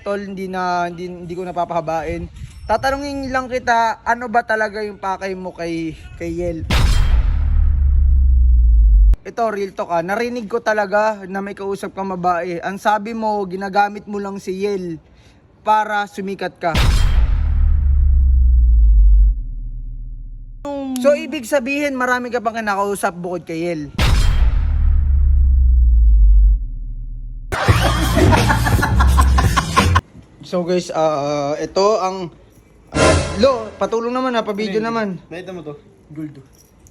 tol, hindi ko napapahabain. Tatanungin lang kita, ano ba talaga yung pakay mo kay Yel? Ito, real talk narinig ko talaga na may kausap kang babae. Ang sabi mo, ginagamit mo lang si Yel para sumikat ka. So, ibig sabihin, marami ka pang kinakausap bukod kay Yel. So guys, ito ang Lo, patulong naman pa-video naman. Nakita mo to? Gold to.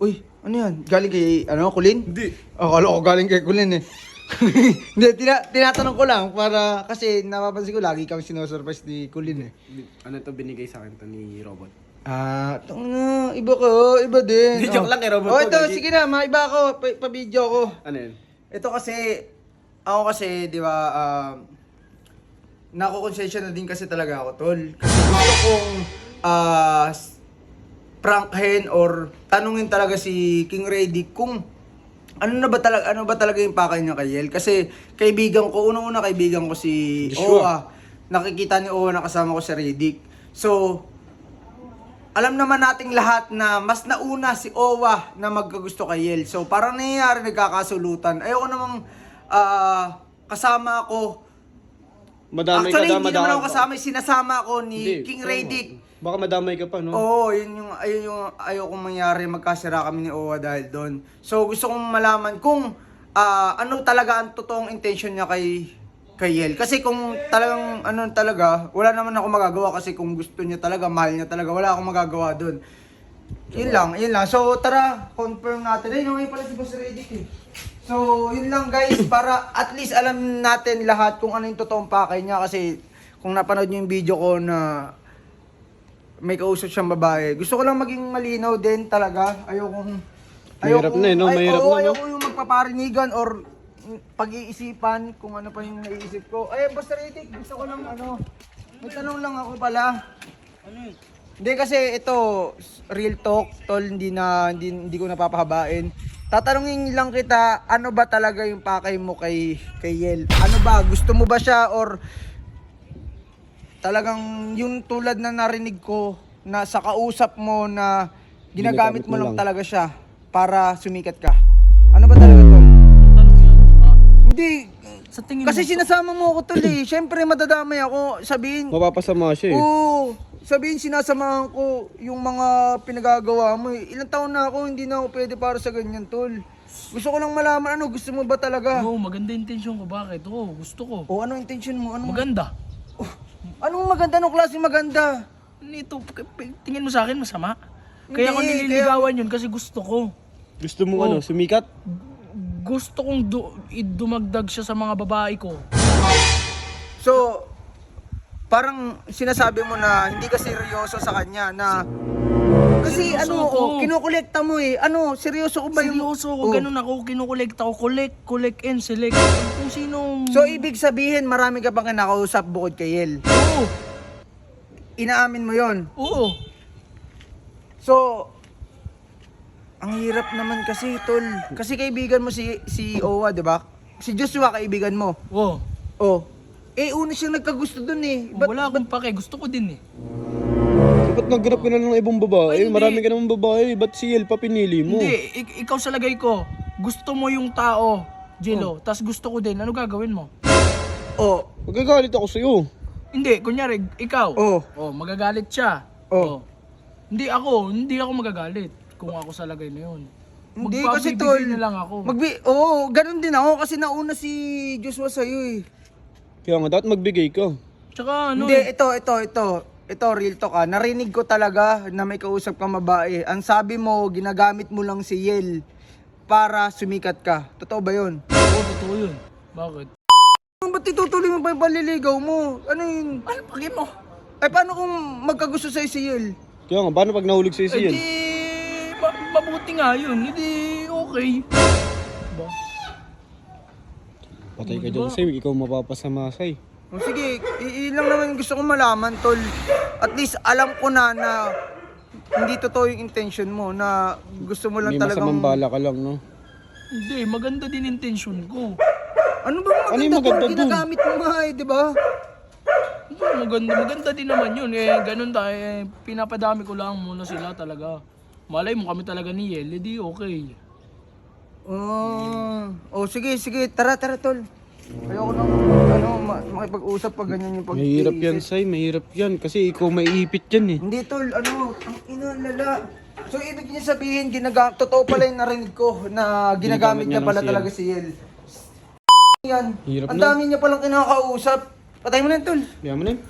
Uy, ano yan? Galing kay, Kulin? Hindi. Akala ko galing kay Kulin eh. Hindi, tinatanong ko lang para, kasi napapansin ko lagi kang sinosurprise ni Kulin eh. Ano to binigay sa akin to ni Robot? Iba ko, iba din. Hindi, joke lang kay Robot Oh, to, ito, gagi. sige na, maiba ako, pa-video ko. Ano yun? Ito kasi, ako kasi, di ba, nakukonsensya na din kasi talaga ako, tol. Kasi gusto kong prankhin or tanungin talaga si King Reddy kung ano ba talaga yung pakay niya kay Yel. Kasi kaibigan ko, unang-una kaibigan ko si Owa. Nakikita ni Owa na kasama ko si Reddick. So, alam naman nating lahat na mas nauna si Owa na magkagusto kay Yel. So, parang nangyayari nagkakasulutan. Ayoko namang kasama ako. Madamay Actually, ka hindi naman ako kasama. Sinasama ako ni King Reddick. Baka madamay ka pa, no? Oo, ayun yung ayokong mangyari. Magkasira kami ni Owa dahil doon. So, gusto kong malaman kung ano talaga ang totoong intention niya kay Yel. Kasi kung talagang talaga, wala naman ako magagawa kasi kung gusto niya talaga, mahal niya talaga, wala akong magagawa doon. Yun lang. So, tara, confirm natin. Ay, ngayon pala si Boss Reddick eh. So, yun lang guys, para at least alam natin lahat kung ano yung totoong pakay niya. Kasi kung napanood niyo yung video ko na may kausap siyang babae, gusto ko lang maging malinaw din talaga. Mahirap na eh, no? Mahirap na, no? Ayoko yung magpaparinigan or pag-iisipan kung ano pa yung naiisip ko. Ay, Basta Reddick, gusto ko lang may tanong lang ako pala. Ano yun? Hindi kasi ito, real talk, tol, hindi ko napapahabain. Tatanungin lang kita, ano ba talaga yung pakay mo kay Yel? Ano ba, gusto mo ba siya or talagang yung tulad na narinig ko na sa kausap mo na ginagamit mo lang talaga siya para sumikat ka? Ano ba talaga tol? Hindi, Sa tingin kasi mo, sinasama mo ako tol eh. Siyempre madadamay ako, sabihin. Mapapasama siya eh. Oo, sabihin sinasamahan ko yung mga pinagagawa mo eh. Ilang taon na ako, hindi na ako pwede para sa ganyan tol. Gusto ko lang malaman, gusto mo ba talaga? Oo, maganda yung intention ko. Bakit? Oo, gusto ko. O ano intention mo? Maganda. Anong maganda? Anong klase maganda? Nito, tingin mo sa akin masama? Kaya ako Hindi, nililigawan yun kasi gusto ko. Gusto mo sumikat? Gusto kong dumagdag siya sa mga babae ko. So, parang sinasabi mo na hindi ka seryoso sa kanya na kasi Seryoso ako. kinukolekta mo eh. Seryoso ko ba yung... Seryoso ako, ganun ako, kinukolekta ko. Collect and select. Kung sino... So, ibig sabihin, marami ka pang kinakausap bukod kay Yel. Oo, Inaamin mo yon. oo. So, ang hirap naman kasi, tol. Kasi kaibigan mo si Owa, di ba? Si Joshua, kaibigan mo. Oo. Oh. Una siyang nagkagusto dun eh. Wala akong pake, gusto ko din eh. Ba't naghanap ka na ng ibang babae? Ay, hindi. Marami ka namang babae. Ba't si Yel pa pinili mo? Hindi, ikaw sa lagay ko. Gusto mo yung tao, Jello, tas gusto ko din. Ano gagawin mo? Oh. Magagalit ako sa'yo. Hindi, kunyari, ikaw. Oh. Magagalit siya. Oh. Hindi ako magagalit kung ako sa lagay na yun. Hindi kasi, tol. Magpapibigay na lang ako. Ganun din ako kasi nauna si Joshua sa'yo eh. Kaya nga, dapat magbigay ka. Tsaka ano Hindi, eh. ito real talk narinig ko talaga na may kausap kang babae. Ang sabi mo, ginagamit mo lang si Yel para sumikat ka. Totoo ba yun? Oo, totoo yun. Bakit? Ba't itutuloy mo pa yung panliligaw mo? Ano yun? Ano pagin mo? Ay, paano kung magkagusto sa'yo si Yel? Kaya nga, paano pag nahulog sa'yo si Yel? Mabuti nga yun. Hindi okay. Diba? Patay ka dyan sa'yo, ikaw mapapasama sa'yo. O sige, ilang naman gusto kong malaman, tol. At least alam ko na hindi totoo yung intention mo, na gusto mo lang May talagang... masamang bala ka lang, no? Hindi, maganda din intention ko. Ano ba Ano yung maganda maganda kung dun? ginagamit mo nga eh, di ba? maganda din naman yun. Eh, ganun tayo. Eh, pinapadami ko lang muna sila talaga. Malay mo kami talaga ni Yel, edi okay. Oh, sige, tara, tol. Ayoko nang, makipag-usap pag ganyan yung Mahirap yan, Say. Mahirap yan. Kasi ikaw maiipit yan eh. Hindi, tol, ang ina, lala. So, ibig niya sabihin, totoo pala yung narinig ko na ginagamit niya Ginagamit niya pala ng talaga si Yel. Yan. Hirap Ang na. dami niya palang kinakausap. Patay mo na yun, tol. Kaya mo na yun.